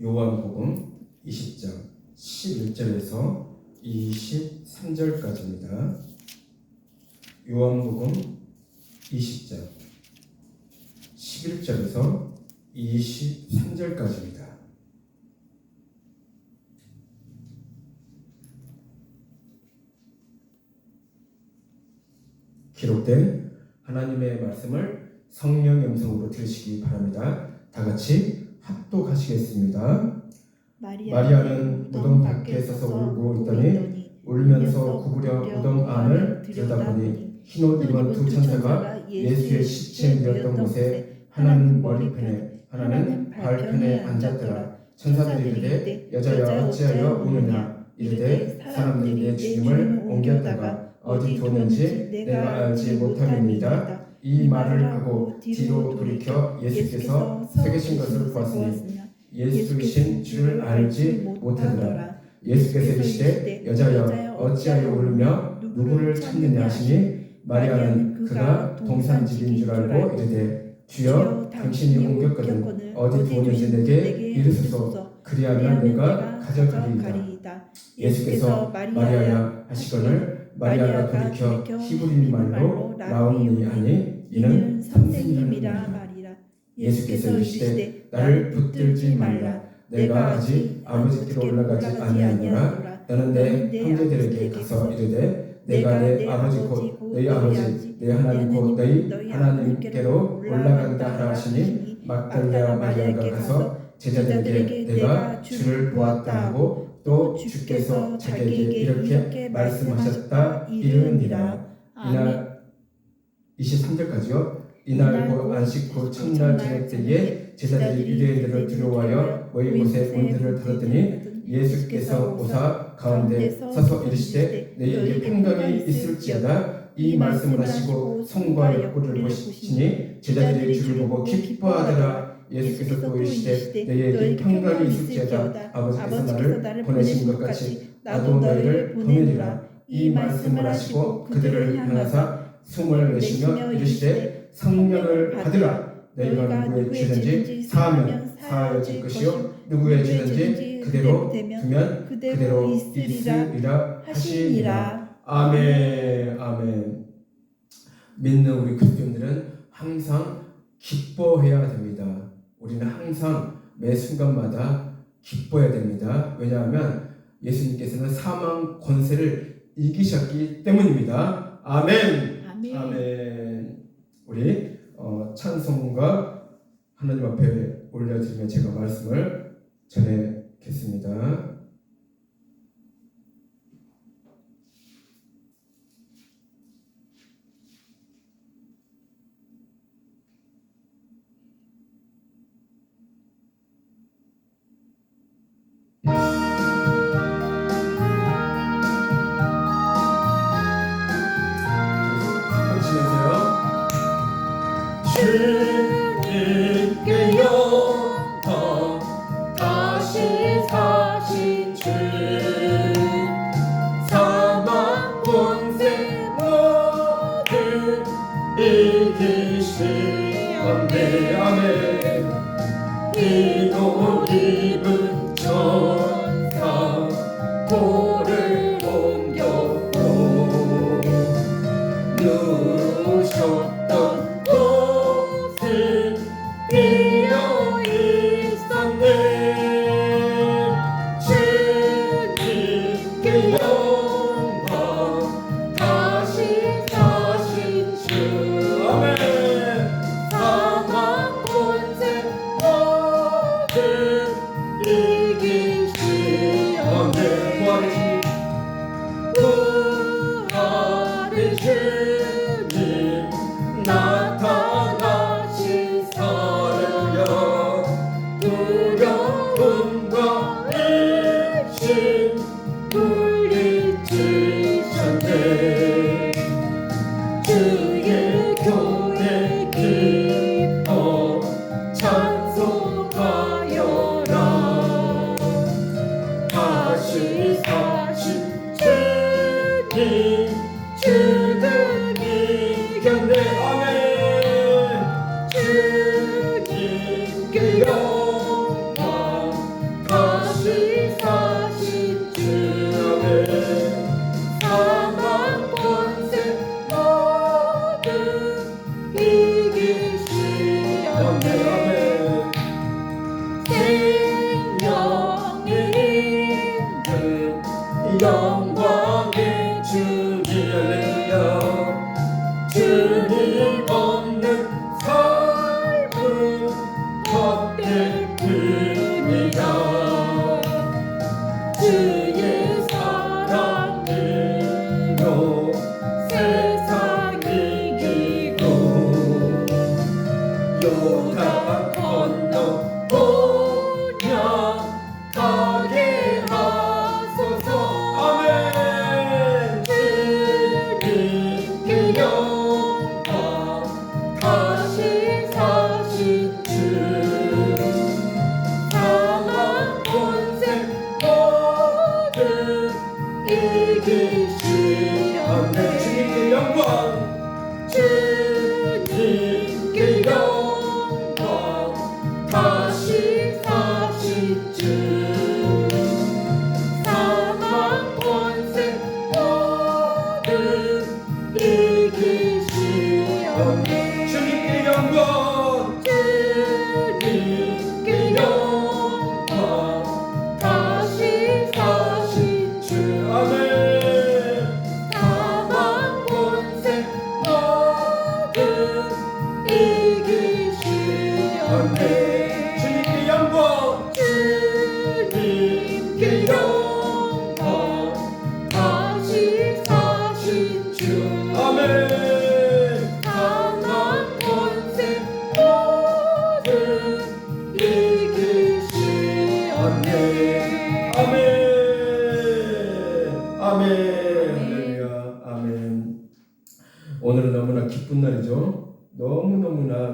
요한복음 20장 11절에서 23절까지입니다. 요한복음 20장 11절에서 23절까지입니다. 기록된 하나님의 말씀을 성령의 음성으로 들으시기 바랍니다. 다 같이 합독하시겠습니다. 마리아는 무덤 밖에 서서 울고 있더니 울면서 구부려 무덤 안을 들여다보니 흰옷 입은 두 천사가 예수의 시체 누웠던 곳에 하나는 머리편에 하나는 발편에 앉았더라. 천사들이 이르되 여자여 어찌하여 우느냐 이르되 사람들이 내 주님을 옮겼다가 어디 두었는지 내가 알지 못함이니이다. 이 말을 하고 뒤로 돌이켜 예수께서 서 계신 것을 보았으니 예수이신 줄 알지 못하더라. 예수께서 이르시되 여자여 어찌하여 울며 누구를 찾느냐 하시니 마리아는 그가 동산집인 줄 알고 이르되 주여 당신이 옮겼거든 어디 두었는지 내게 이르소서 그리하면 내가 가져가리이다. 예수께서 마리아야 하시거늘 마리아가 돌이켜 히브리 말로 라오니 하니 이는 선생님이라 말이라. 예수께서 이르시되 나를 붙들지 말라. 내가 아직 아버지께로 올라가지 아니하노라. 너는 내 형제들에게 가서 이르되 내가 내 아버지 곧 너희 아버지 내 하나님 곧 너희 하나님께로 올라간다 하라 하시니 막달라 마리아가 가서 제자들에게 내가 주를 보았다 하고 또 주께서 자기에게 이렇게 말씀하셨다 이르니라. 이날 23절까지요. 이날 곧 안식 후 첫날 저녁 때에 제자들이 유대인들을 두려워하여 모인 곳에 문들을 닫았더니 예수께서 오사 가운데 서서 이르시되 너희에게 평강이 있을지어다. 이 말씀을 하시고 손과 옆구리를 보시니 제자들이 주를 보고 기뻐하더라. 예수께서 또 이르시되 너희에게 평강이 있을지어다. 아버지께서 나를 보내신 것 같이 나도 너희를 보내리라. 이 말씀을 하시고 그들을 향하사 숨을 내쉬며 이르시되 성령을 받으라. 너희가 누구의 죄든지 사하면 사하여질 것이요 누구의 죄든지 그대로 두면 그대로 있으리라 하시니라. 아멘. 아멘. 믿는 우리 그리스도인들은 항상 기뻐해야 됩니다. 우리는 항상 매 순간마다 기뻐해야 됩니다. 왜냐하면 예수님께서는 사망 권세를 이기셨기 때문입니다. 아멘. 아멘. 아멘. 우리 찬송과 하나님 앞에 올려드리며 제가 말씀을 전하겠습니다. 주님께 영광 다시 사신 주 사망 권세 모두 이기시었네. 아멘. 흰옷 입은 천사 돌을 옮겼고 누우셨던 비어 있었네. 주님께 영광 다시 사신 주 아멘. 사망 권세 모두 이기시었네.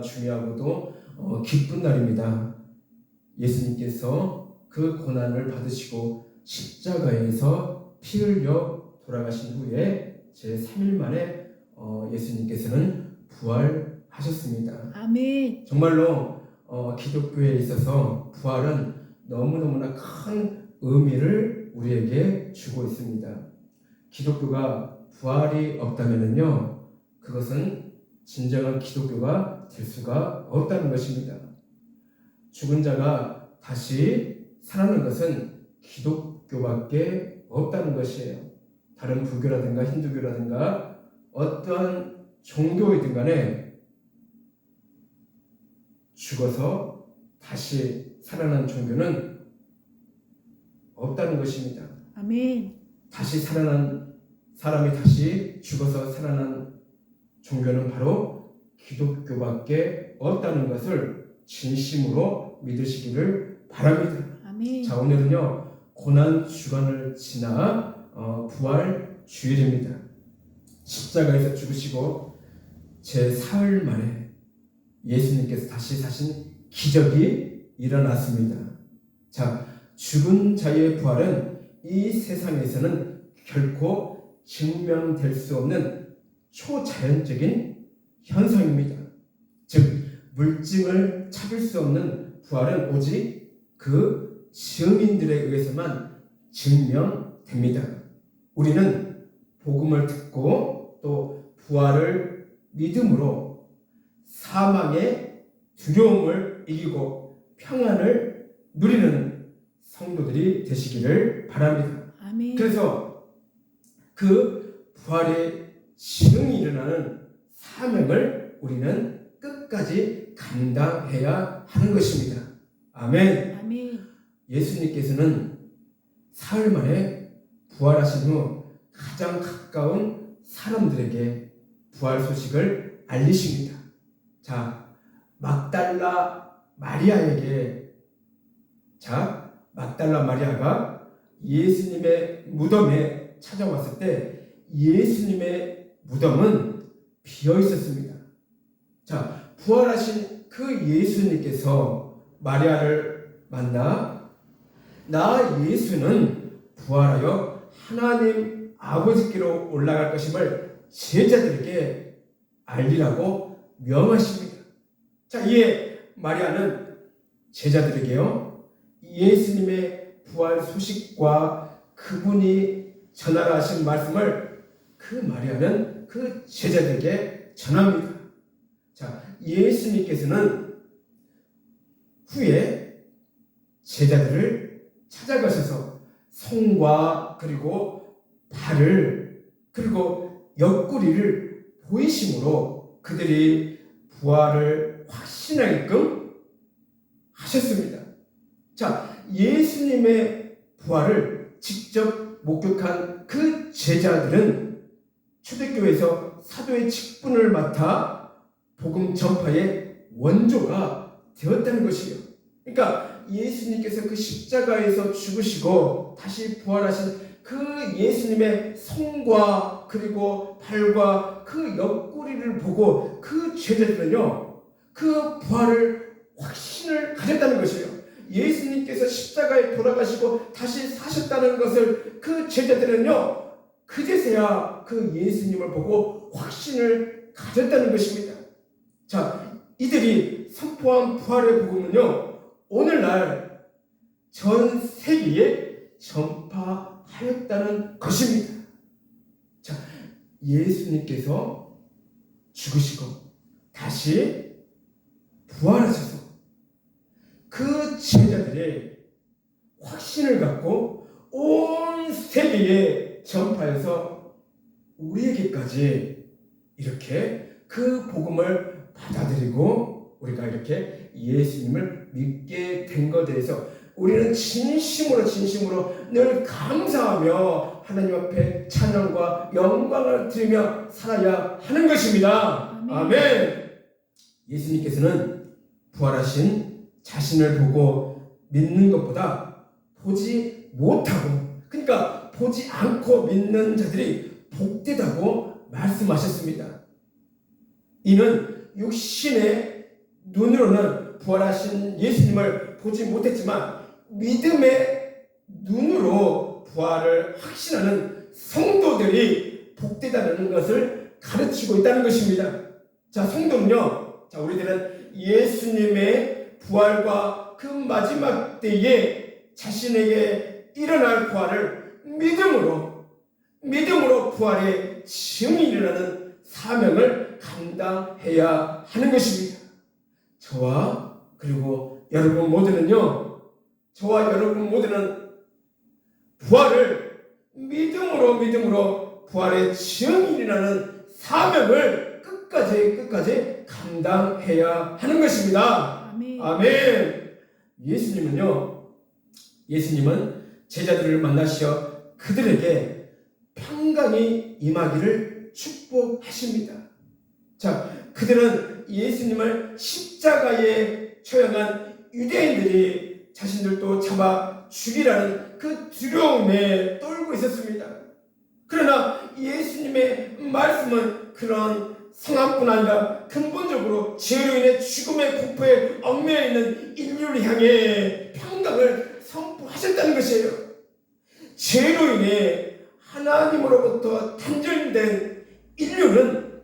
중요하고도 기쁜 날입니다. 예수님께서 그 고난을 받으시고 십자가에서 피 흘려 돌아가신 후에 제3일 만에 예수님께서는 부활하셨습니다. 아멘. 정말로 기독교에 있어서 부활은 너무너무나 큰 의미를 우리에게 주고 있습니다. 기독교가 부활이 없다면요, 그것은 진정한 기독교가 될 수가 없다는 것입니다. 죽은 자가 다시 살아나는 것은 기독교밖에 없다는 것이에요. 다른 불교라든가 힌두교라든가 어떠한 종교이든 간에 죽어서 다시 살아난 종교는 없다는 것입니다. 아멘. 다시 살아난 사람이 다시 죽어서 살아난 종교는 바로 기독교밖에 없다는 것을 진심으로 믿으시기를 바랍니다. 아멘. 자, 오늘은요, 고난 주간을 지나 부활 주일입니다. 십자가에서 죽으시고 제4일 만에 예수님께서 다시 사신 기적이 일어났습니다. 자, 죽은 자의 부활은 이 세상에서는 결코 증명될 수 없는 초자연적인 현상입니다. 즉, 물증을 찾을 수 없는 부활은 오직 그 증인들에 의해서만 증명됩니다. 우리는 복음을 듣고 또 부활을 믿음으로 사망의 두려움을 이기고 평안을 누리는 성도들이 되시기를 바랍니다. 아멘. 그래서 그 부활의 증이 일어나는 사명을 우리는 끝까지 감당해야 하는 것입니다. 아멘. 아멘. 예수님께서는 사흘 만에 부활하신 후 가장 가까운 사람들에게 부활 소식을 알리십니다. 자, 막달라 마리아가 예수님의 무덤에 찾아왔을 때 예수님의 무덤은 비어 있었습니다. 자, 부활하신 그 예수님께서 마리아를 만나 나 예수는 부활하여 하나님 아버지께로 올라갈 것임을 제자들에게 알리라고 명하십니다. 자, 이에 마리아는 제자들에게요, 예수님의 부활 소식과 그분이 전하라 하신 말씀을 그 마리아는 그 제자들에게 전합니다. 자, 예수님께서는 후에 제자들을 찾아가셔서 손과 그리고 발을 그리고 옆구리를 보이심으로 그들이 부활을 확신하게끔 하셨습니다. 자, 예수님의 부활을 직접 목격한 그 제자들은 초대교회에서 사도의 직분을 맡아 복음 전파의 원조가 되었다는 것이에요. 그러니까 예수님께서 그 십자가에서 죽으시고 다시 부활하신 그 예수님의 손과 그리고 발과 그 옆구리를 보고 그 제자들은요, 그 부활을 확신을 가졌다는 것이에요. 예수님께서 십자가에 돌아가시고 다시 사셨다는 것을 그 제자들은요, 그제서야 그 예수님을 보고 확신을 가졌다는 것입니다. 자, 이들이 선포한 부활의 복음은요, 오늘날 전 세계에 전파하였다는 것입니다. 자, 예수님께서 죽으시고 다시 부활하셔서 그 제자들의 확신을 갖고 온 세계에 전파해서 우리에게까지 이렇게 그 복음을 받아들이고 우리가 이렇게 예수님을 믿게 된 것에 대해서 우리는 진심으로 늘 감사하며 하나님 앞에 찬양과 영광을 드리며 살아야 하는 것입니다. 아멘. 예수님께서는 부활하신 자신을 보고 믿는 것보다 보지 못하고, 그러니까 보지 않고 믿는 자들이 복되다고 말씀하셨습니다. 이는 육신의 눈으로는 부활하신 예수님을 보지 못했지만 믿음의 눈으로 부활을 확신하는 성도들이 복되다는 것을 가르치고 있다는 것입니다. 자, 성도는요, 자, 우리들은 예수님의 부활과 그 마지막 때에 자신에게 일어날 부활을 믿음으로 부활의 증인이라는 사명을 감당해야 하는 것입니다. 저와 그리고 여러분 모두는요, 저와 여러분 모두는 부활을 믿음으로 부활의 증인이라는 사명을 끝까지 감당해야 하는 것입니다. 아멘. 예수님은 제자들을 만나시어 그들에게 평강이 임하기를 축복하십니다. 자, 그들은 예수님을 십자가에 처형한 유대인들이 자신들도 잡아 죽이라는 그 두려움에 떨고 있었습니다. 그러나 예수님의 말씀은 그런 상황뿐 아니라 근본적으로 죄로 인해 죽음의 공포에 얽매여 있는 인류를 향해 평강을 선포하셨다는 것이에요. 죄로 인해 하나님으로부터 단절된 인류는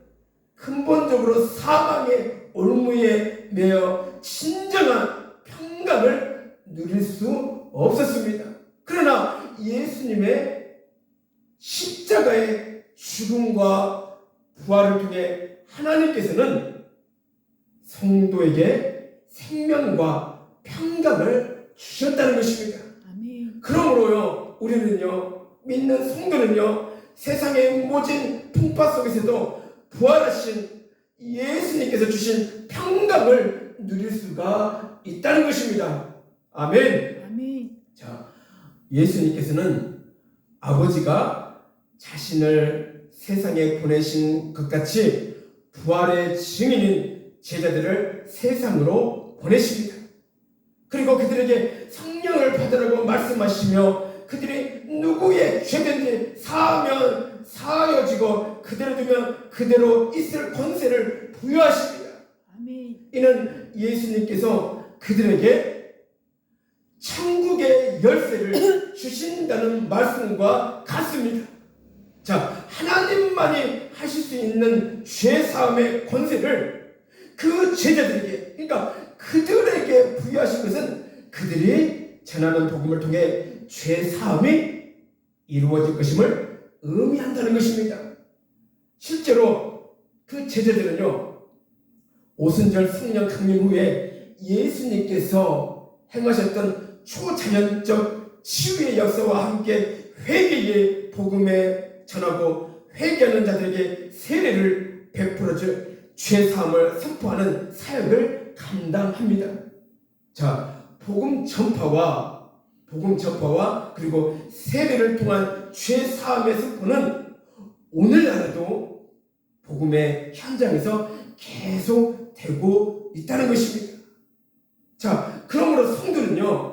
근본적으로 사망의 올무에 매여 진정한 평강을 누릴 수 없었습니다. 그러나 예수님의 십자가의 죽음과 부활을 통해 하나님께서는 성도에게 생명과 평강을 주셨다는 것입니다. 아멘. 그러므로요, 믿는 성도는요, 세상의 모진 풍파 속에서도 부활하신 예수님께서 주신 평강을 누릴 수가 있다는 것입니다. 아멘. 아멘. 자, 예수님께서는 아버지가 자신을 세상에 보내신 것 같이 부활의 증인인 제자들을 세상으로 보내십니다. 그리고 그들에게 성령을 받으라고 말씀하시며 그들이 누구의 죄든지 사하면 사하여지고 그대로 두면 그대로 있을 권세를 부여하십니다. 아멘. 이는 예수님께서 그들에게 천국의 열쇠를 주신다는 말씀과 같습니다. 자, 하나님만이 하실 수 있는 죄사함의 권세를 그 제자들에게, 그러니까 그들에게 부여하신 것은 그들이 전하는 복음을 통해 죄사함이 이루어질 것임을 의미한다는 것입니다. 실제로 그 제자들은요, 오순절 성령 강림 후에 예수님께서 행하셨던 초자연적 치유의 역사와 함께 회개의 복음에 전하고 회개하는 자들에게 세례를 베풀어줄 죄사함을 선포하는 사역을 감당합니다. 자, 복음 전파와 그리고 세례를 통한 죄사함의 선포는 오늘날에도 복음의 현장에서 계속 되고 있다는 것입니다. 자, 그러므로 성도는요,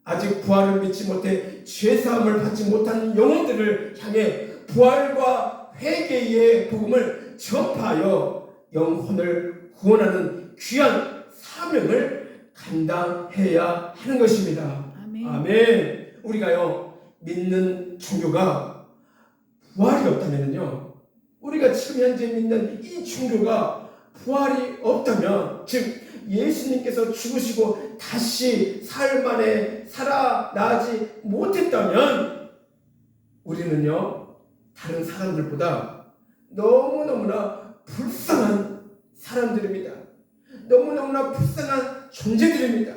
아직 부활을 믿지 못해 죄사함을 받지 못한 영혼들을 향해 부활과 회개의 복음을 전파하여 영혼을 구원하는 귀한 사명을 감당해야 하는 것입니다. 아멘. 아멘. 우리가요, 믿는 종교가 부활이 없다면요, 우리가 지금 현재 믿는 이 종교가 부활이 없다면, 즉 예수님께서 죽으시고 다시 사흘 만에 살아나지 못했다면 우리는요, 다른 사람들보다 너무너무나 불쌍한 사람들입니다. 너무너무나 불쌍한 존재들입니다.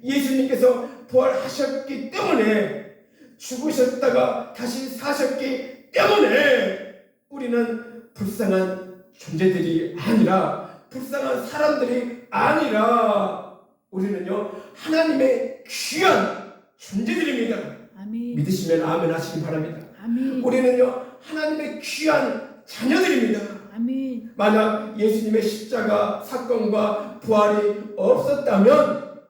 예수님께서 부활하셨기 때문에, 죽으셨다가 다시 사셨기 때문에 우리는 불쌍한 존재들이 아니라, 불쌍한 사람들이 아니라 우리는요, 하나님의 귀한 존재들입니다. 아멘. 믿으시면 아멘 하시기 바랍니다. 아멘. 우리는요, 하나님의 귀한 자녀들입니다. 아멘. 만약 예수님의 십자가 사건과 부활이 없었다면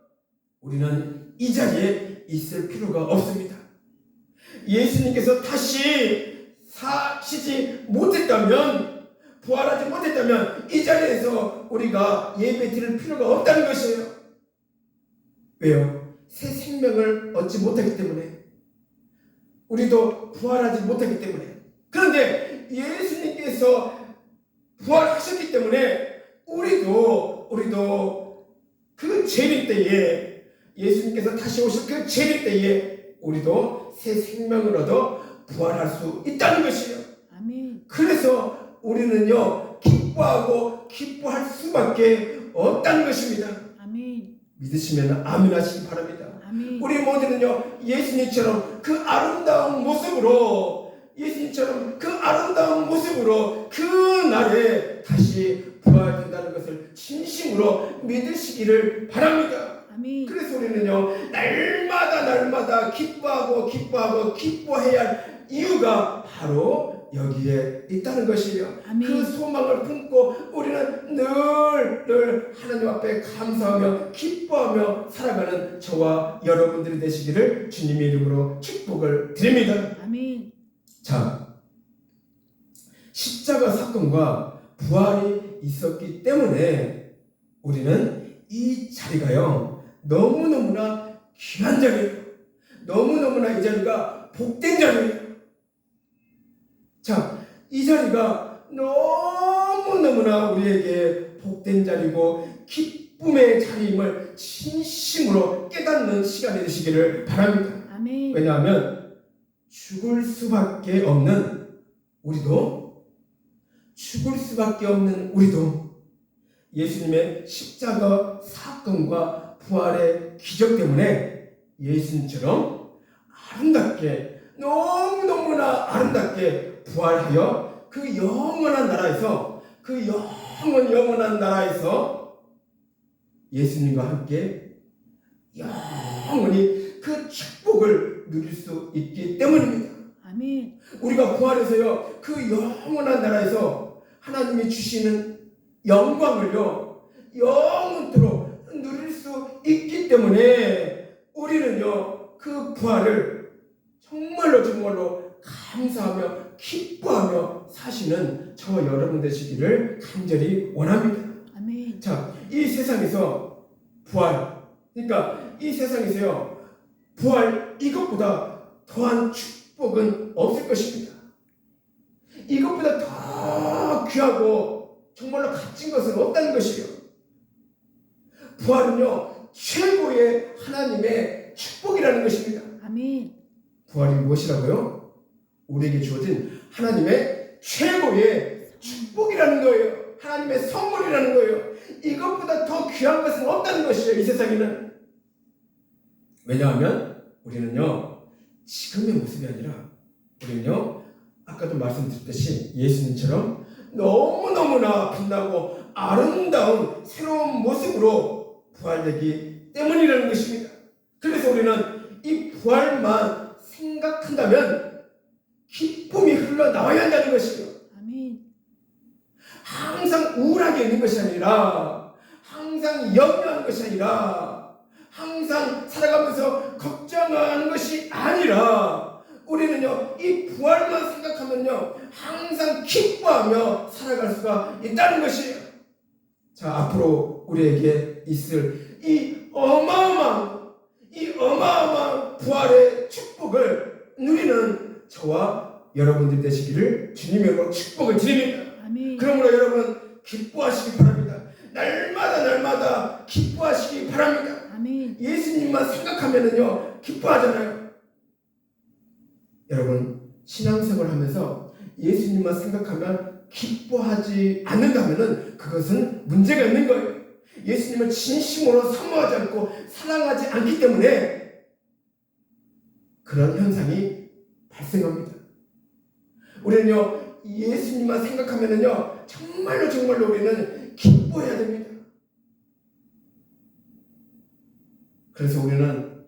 우리는 이 자리에 있을 필요가 없습니다. 예수님께서 다시 사시지 못했다면 부활하지 못했다면 이 자리에서 우리가 예배 드릴 필요가 없다는 것이에요. 왜요? 새 생명을 얻지 못하기 때문에, 우리도 부활하지 못하기 때문에. 그런데 예수님께서 부활하셨기 때문에 우리도 그 재림 때에, 예수님께서 다시 오실 그 재림 때에 우리도 새 생명을 얻어 부활할 수 있다는 것이에요. 아멘. 그래서 우리는요, 기뻐할 수밖에 없다는 것입니다. 아멘. 믿으시면 아멘 하시기 바랍니다. 아멘. 우리 모두는요, 예수님처럼 그 아름다운 모습으로 그 날에 다시 부활된다는 것을 진심으로 믿으시기를 바랍니다. 아멘. 그래서 우리는요, 날마다 기뻐해야 할 이유가 바로 여기에 있다는 것이에요. 아멘. 그 소망을 품고 우리는 늘 하나님 앞에 감사하며 기뻐하며 살아가는 저와 여러분들이 되시기를 주님의 이름으로 축복을 드립니다. 아멘. 자, 십자가 사건과 부활이 있었기 때문에 우리는 이 자리가요, 너무너무나 귀한 자리예요. 너무너무나 이 자리가 복된 자리예요. 자, 이 자리가 너무너무나 우리에게 복된 자리고 기쁨의 자리임을 진심으로 깨닫는 시간이 되시기를 바랍니다. 아멘. 왜냐하면 죽을 수밖에 없는 우리도 예수님의 십자가 사건과 부활의 기적 때문에 예수님처럼 아름답게, 너무너무나 아름답게 부활하여 그 영원한 나라에서 예수님과 함께 영원히 그 축복을 누릴 수 있기 때문입니다. 아멘. 우리가 부활해서요, 그 영원한 나라에서 하나님이 주시는 영광을요, 영원토록 누릴 수 있기 때문에 우리는요, 그 부활을 정말로 감사하며 기뻐하며 사시는 저와 여러분 되시기를 간절히 원합니다. 아멘. 자, 이 세상에서 그러니까 이 세상에서요, 부활 이것보다 더한 축복은 없을 것입니다. 이것보다 더 귀하고 정말로 값진 것은 없다는 것이에요. 부활은요, 최고의 하나님의 축복이라는 것입니다. 아멘. 부활이 무엇이라고요? 우리에게 주어진 하나님의 최고의 축복이라는 거예요. 하나님의 선물이라는 거예요. 이것보다 더 귀한 것은 없다는 것이에요, 이 세상에는. 왜냐하면 우리는요, 지금의 모습이 아니라 우리는요, 아까도 말씀드렸듯이 예수님처럼 너무너무나 빛나고 아름다운 새로운 모습으로 부활되기 때문이라는 것입니다. 그래서 우리는 이 부활만 생각한다면 기쁨이 흘러나와야 한다는 것이에요. 아멘. 항상 우울하게 있는 것이 아니라, 항상 염려하는 것이 아니라, 항상 살아가면서 걱정하는 것이 아니라, 우리는요, 이 부활만 생각하면요, 항상 기뻐하며 살아갈 수가 있다는 것이에요. 자, 앞으로 우리에게 있을 이 어마어마한 부활의 축복을 누리는 저와 여러분들 되시기를 주님의 이름으로 축복을 드립니다. 아멘. 그러므로 여러분 기뻐하시기 바랍니다. 날마다 기뻐하시기 바랍니다. 아멘. 예수님만 생각하면은요, 기뻐하잖아요. 여러분, 신앙생활 하면서 예수님만 생각하면 기뻐하지 않는다면은 그것은 문제가 있는 거예요. 예수님을 진심으로 사모하지 않고 사랑하지 않기 때문에 그런 현상이 발생합니다. 우리는요, 예수님만 생각하면은요, 정말로 우리는 기뻐해야 됩니다. 그래서 우리는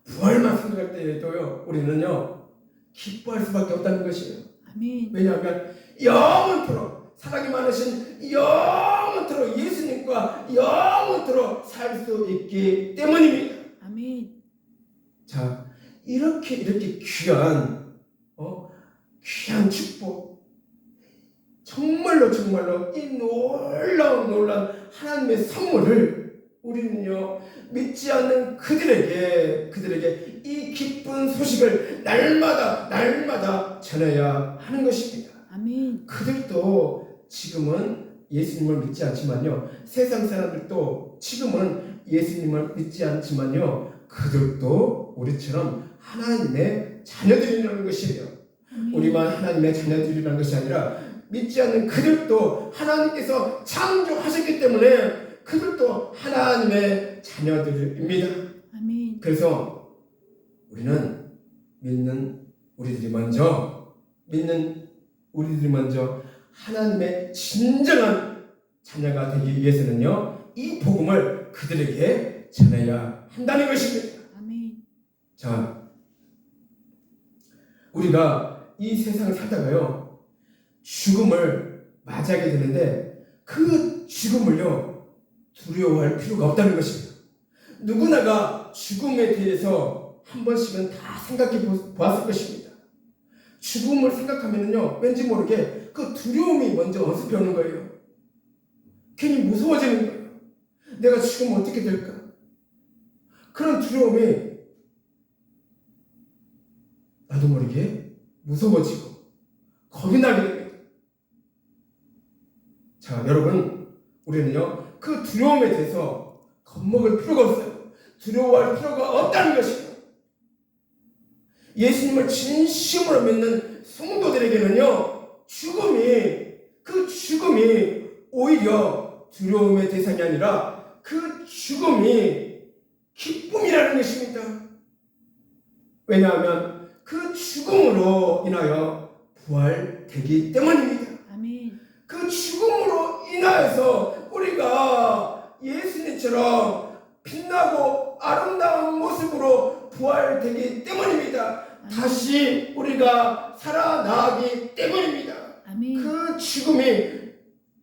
부활만 생각할 때에도요, 우리는요, 기뻐할 수밖에 없다는 것이에요. 아멘. 왜냐하면 영원토록 사랑이 많으신 영원토록 예수님과 영원토록 살 수 있기 때문입니다. 아멘. 자, 이렇게 귀한 축복, 정말로 이 놀라운 하나님의 선물을 우리는요 믿지 않는 그들에게 이 기쁜 소식을 날마다 전해야 하는 것입니다. 아멘. 그들도 지금은 예수님을 믿지 않지만요, 세상 사람들도 지금은 예수님을 믿지 않지만요, 그들도 우리처럼 하나님의 자녀들이라는 것이에요. 아멘. 우리만 하나님의 자녀들이라는 것이 아니라 믿지 않는 그들도 하나님께서 창조하셨기 때문에 그들도 하나님의 자녀들입니다. 아멘. 그래서 우리는 믿는 우리들이 먼저 하나님의 진정한 자녀가 되기 위해서는요, 이 복음을 그들에게 전해야 한다는 것입니다. 아멘. 자, 우리가 이 세상을 살다가요, 죽음을 맞이하게 되는데 그 죽음을요 두려워할 필요가 없다는 것입니다. 누구나가 죽음에 대해서 한 번씩은 다 생각해 보았을 것입니다. 죽음을 생각하면요 왠지 모르게 그 두려움이 먼저 어설피 오는 거예요. 괜히 무서워지는 거예요. 내가 죽으면 어떻게 될까? 그런 두려움이 나도 모르게 무서워지고 겁이 나게 됩니다. 자, 여러분, 우리는요 그 두려움에 대해서 겁먹을 필요가 없어요. 두려워할 필요가 없다는 것이에요. 예수님을 진심으로 믿는 성도들에게는요 그 죽음이 오히려 두려움의 대상이 아니라 그 죽음이 기쁨이라는 것입니다. 왜냐하면 그 죽음으로 인하여 부활되기 때문입니다. 아멘. 그 죽음으로 인하여서 우리가 예수님처럼 빛나고 아름다운 모습으로 부활되기 때문입니다. 다시 우리가 살아나기 때문입니다. 아멘. 그 죽음이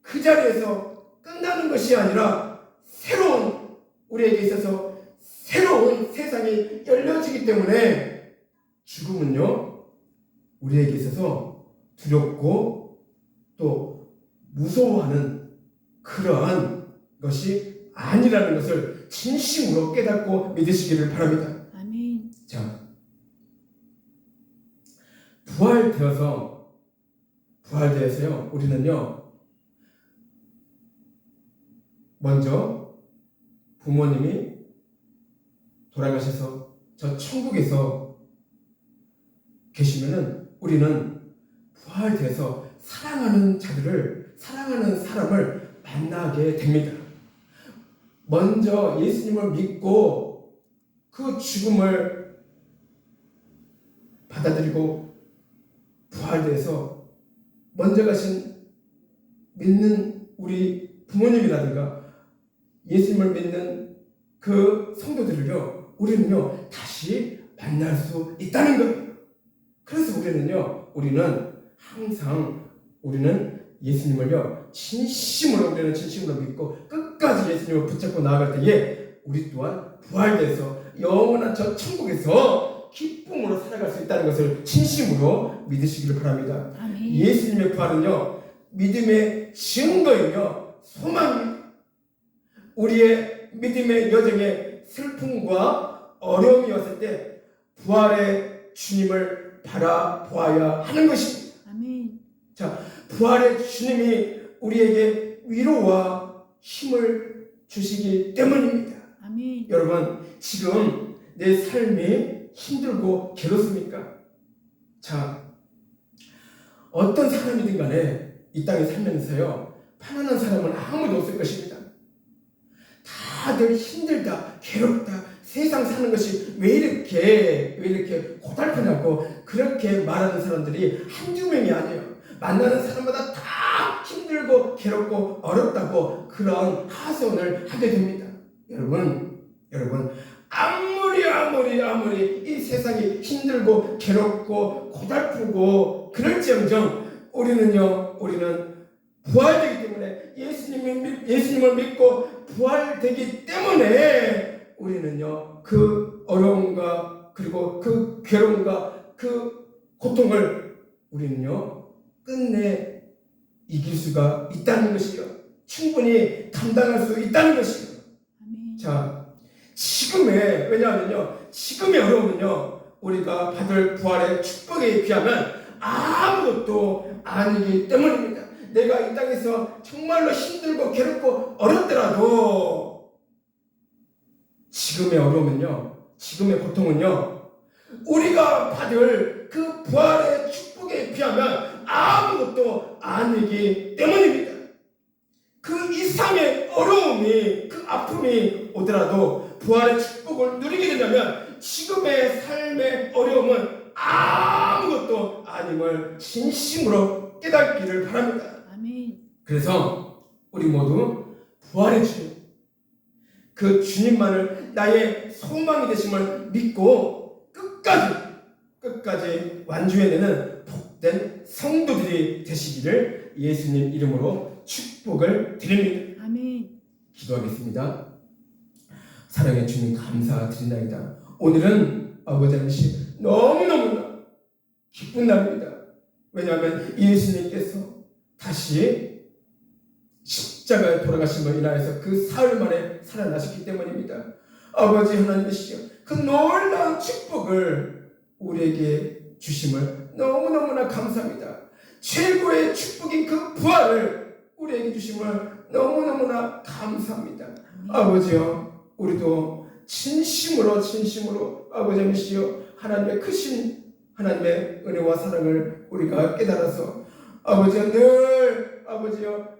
그 자리에서 끝나는 것이 아니라 우리에게 있어서 새로운 세상이 열려지기 때문에 죽음은요 우리에게 있어서 두렵고 또 무서워하는 그러한 것이 아니라는 것을 진심으로 깨닫고 믿으시기를 바랍니다. 아멘. 자, 부활되어서요 우리는요 먼저 부모님이 돌아가셔서 저 천국에서 계시면은 우리는 부활돼서 사랑하는 사람을 만나게 됩니다. 먼저 예수님을 믿고 그 죽음을 받아들이고 부활돼서 먼저 가신 믿는 우리 부모님이라든가 예수님을 믿는 그 성도들을요 우리는요 다시 만날 수 있다는 거예요. 그래서 우리는 항상 예수님을요 진심으로 믿고 끝까지 예수님을 붙잡고 나아갈 때에 우리 또한 부활돼서 영원한 저 천국에서 기쁨으로 살아갈 수 있다는 것을 진심으로 믿으시기를 바랍니다. 아멘. 예수님의 부활은요 믿음의 증거이며 소망입니다. 우리의 믿음의 여정에 슬픔과 어려움이 왔을 때 부활의 주님을 바라보아야 하는 것입니다. 아멘. 자, 부활의 주님이 우리에게 위로와 힘을 주시기 때문입니다. 아멘. 여러분, 지금 내 삶이 힘들고 괴롭습니까? 자, 어떤 사람이든 간에 이 땅에 살면서요 편안한 사람은 아무도 없을 것입니다. 다들 힘들다, 괴롭다, 세상 사는 것이 왜 이렇게 고달프냐고 그렇게 말하는 사람들이 한두 명이 아니에요. 만나는 사람마다 다 힘들고 괴롭고 어렵다고 그런 하소연을 하게 됩니다. 여러분 아무리 이 세상이 힘들고 괴롭고 고달프고 그럴지언정 우리는 부활되기 때문에 예수님을 믿고 부활되기 때문에 우리는요 그 어려움과 그리고 그 괴로움과 그 고통을 우리는요 끝내 이길 수가 있다는 것이요. 충분히 감당할 수 있다는 것이요. 아멘. 자, 왜냐하면요, 지금의 어려움은요, 우리가 받을 부활의 축복에 비하면 아무것도 아니기 때문입니다. 내가 이 땅에서 정말로 힘들고 괴롭고 어렵더라도 지금의 어려움은요, 지금의 고통은요, 우리가 받을 그 부활의 축복에 비하면 아무것도 아니기 때문입니다. 그 이상의 어려움이, 그 아픔이 오더라도 부활의 축복을 누리게 되려면 지금의 삶의 어려움은 아무것도 아님을 진심으로 깨닫기를 바랍니다. 아멘. 그래서 우리 모두 부활의 주님, 그 주님만을 나의 소망이 되심을 믿고 끝까지 완주해내는 복된 성도들이 되시기를 예수님 이름으로 축복을 드립니다. 아멘. 기도하겠습니다. 사랑의 주님 감사드리나이다. 오늘은 아버지 하나님 너무너무나 기쁜 날입니다. 왜냐하면 예수님께서 다시 십자가에 돌아가심으로 인하여서 그 사흘 만에 살아나셨기 때문입니다. 아버지 하나님이시여, 그 놀라운 축복을 우리에게 주심을 너무너무나 감사합니다. 최고의 축복인 그 부활을 우리에게 주심을 너무너무나 감사합니다. 아버지여, 우리도 진심으로 아버지 하나님이시여, 하나님의 크신 하나님의 은혜와 사랑을 우리가 깨달아서 아버지여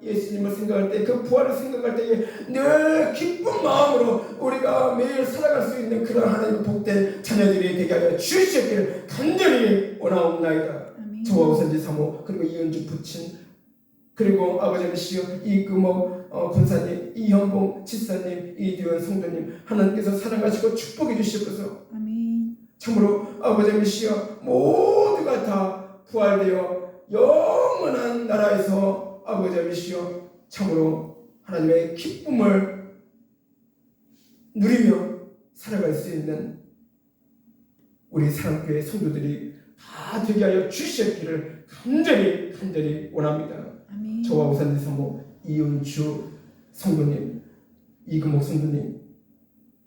예수님을 생각할 때, 그 부활을 생각할 때에 늘 기쁜 마음으로 우리가 매일 살아갈 수 있는 그런 하나님의 복된 자녀들이 되게 하여 주시기를 간절히 원하옵나이다. 저와 우선지 사모, 그리고 이은주 부친, 그리고 아버지 하나님이시여 이금옥 권사님, 이현봉 지사님, 이디원 성도님, 하나님께서 사랑하시고 축복해 주시옵소서. 아멘. 참으로 아버지 하나님이시여 모두가 다 부활되어 영원한 나라에서 아버지 하나님이시여 참으로 하나님의 기쁨을 누리며 살아갈 수 있는 우리 사랑교회 성도들이 다 되게 하여 주시기를 간절히 원합니다. 아멘. 저와 우산지 사모, 이은주 성도님, 이금옥 성도님,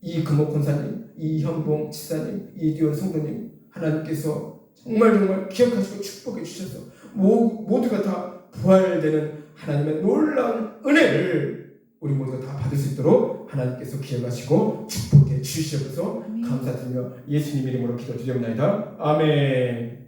이금옥 권사님, 이현봉 지사님, 이디원 성도님, 하나님께서 정말 기억하시고 축복해 주셔서 모두가 다 부활되는 하나님의 놀라운 은혜를 우리 모두가 다 받을 수 있도록 하나님께서 기억하시고 축복해 주시옵소서. 감사드리며 예수님 이름으로 기도드리옵나이다. 아멘.